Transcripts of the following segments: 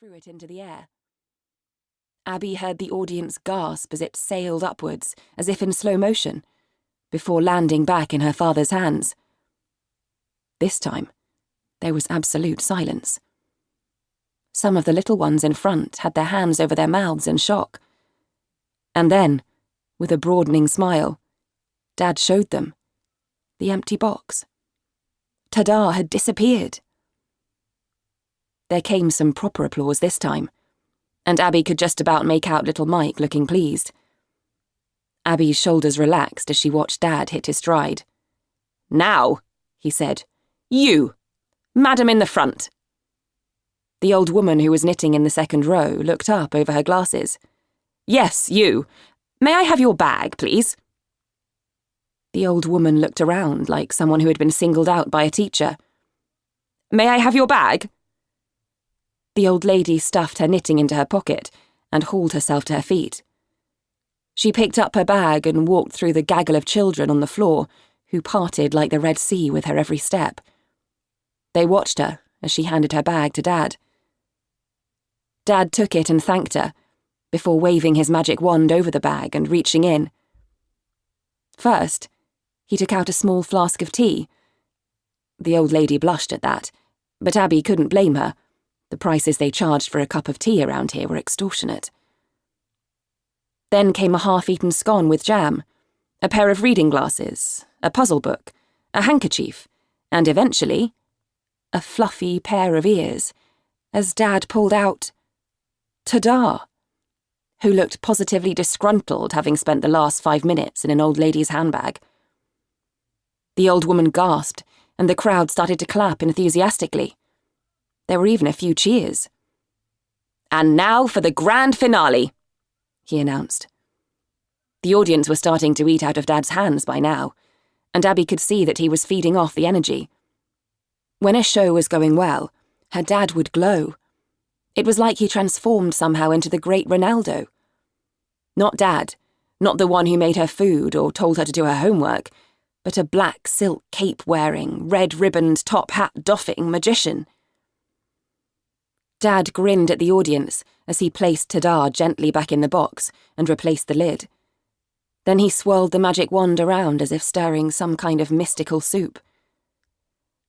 threw it into the air. Abby heard the audience gasp as it sailed upwards, as if in slow motion, before landing back in her father's hands. This time, there was absolute silence. Some of the little ones in front had their hands over their mouths in shock. And then, with a broadening smile, Dad showed them the empty box. Ta-da had disappeared. There came some proper applause this time, and Abby could just about make out little Mike looking pleased. Abby's shoulders relaxed as she watched Dad hit his stride. "Now," he said. "You, madam in the front." The old woman who was knitting in the second row looked up over her glasses. "Yes, you. May I have your bag, please?" The old woman looked around like someone who had been singled out by a teacher. "May I have your bag?" The old lady stuffed her knitting into her pocket and hauled herself to her feet. She picked up her bag and walked through the gaggle of children on the floor, who parted like the Red Sea with her every step. They watched her as she handed her bag to Dad. Dad took it and thanked her, before waving his magic wand over the bag and reaching in. First, he took out a small flask of tea. The old lady blushed at that, but Abby couldn't blame her. The prices they charged for a cup of tea around here were extortionate. Then came a half-eaten scone with jam, a pair of reading glasses, a puzzle book, a handkerchief, and eventually, a fluffy pair of ears, as Dad pulled out Ta-da, who looked positively disgruntled, having spent the last 5 minutes in an old lady's handbag. The old woman gasped, and the crowd started to clap enthusiastically. There were even a few cheers. "And now for the grand finale," he announced. The audience was starting to eat out of Dad's hands by now, and Abby could see that he was feeding off the energy. When a show was going well, her dad would glow. It was like he transformed somehow into the great Ronaldo. Not Dad, not the one who made her food or told her to do her homework, but a black silk cape-wearing, red-ribboned, top-hat-doffing magician. Dad grinned at the audience as he placed Ta-da gently back in the box and replaced the lid. Then he swirled the magic wand around as if stirring some kind of mystical soup.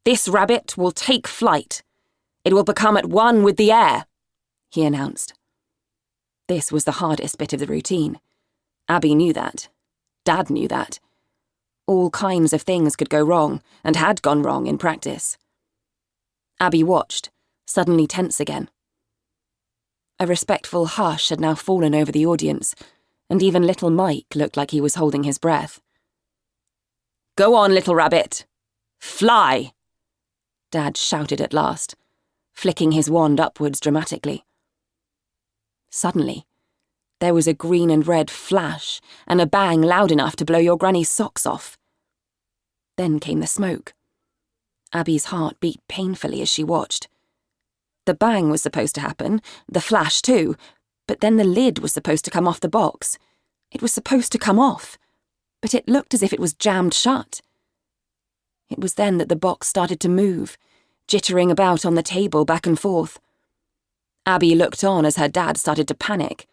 "This rabbit will take flight. It will become at one with the air," he announced. This was the hardest bit of the routine. Abby knew that. Dad knew that. All kinds of things could go wrong, and had gone wrong in practice. Abby watched, suddenly tense again. A respectful hush had now fallen over the audience, and even little Mike looked like he was holding his breath. "Go on, little rabbit. Fly!" Dad shouted at last, flicking his wand upwards dramatically. Suddenly, there was a green and red flash and a bang loud enough to blow your granny's socks off. Then came the smoke. Abby's heart beat painfully as she watched. The bang was supposed to happen, the flash too, but then the lid was supposed to come off the box. It was supposed to come off, but it looked as if it was jammed shut. It was then that the box started to move, jittering about on the table back and forth. Abby looked on as her dad started to panic.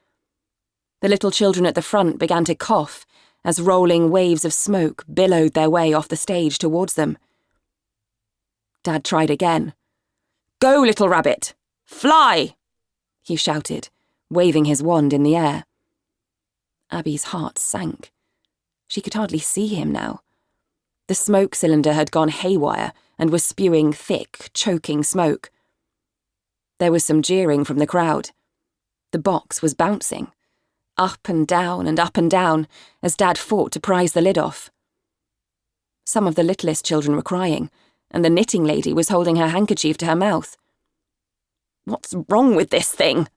The little children at the front began to cough as rolling waves of smoke billowed their way off the stage towards them. Dad tried again. "Go, little rabbit! Fly!" he shouted, waving his wand in the air. Abby's heart sank. She could hardly see him now. The smoke cylinder had gone haywire and was spewing thick, choking smoke. There was some jeering from the crowd. The box was bouncing, up and down, as Dad fought to prise the lid off. Some of the littlest children were crying, and the knitting lady was holding her handkerchief to her mouth. "What's wrong with this thing?"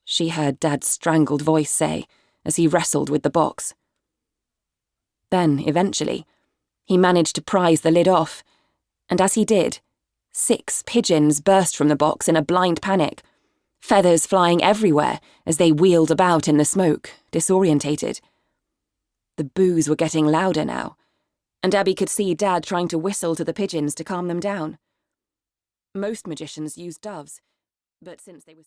she heard Dad's strangled voice say as he wrestled with the box. Then, eventually, he managed to prise the lid off, and as he did, 6 pigeons burst from the box in a blind panic, feathers flying everywhere as they wheeled about in the smoke, disorientated. The boos were getting louder now, and Abby could see Dad trying to whistle to the pigeons to calm them down. Most magicians used doves, but since they were so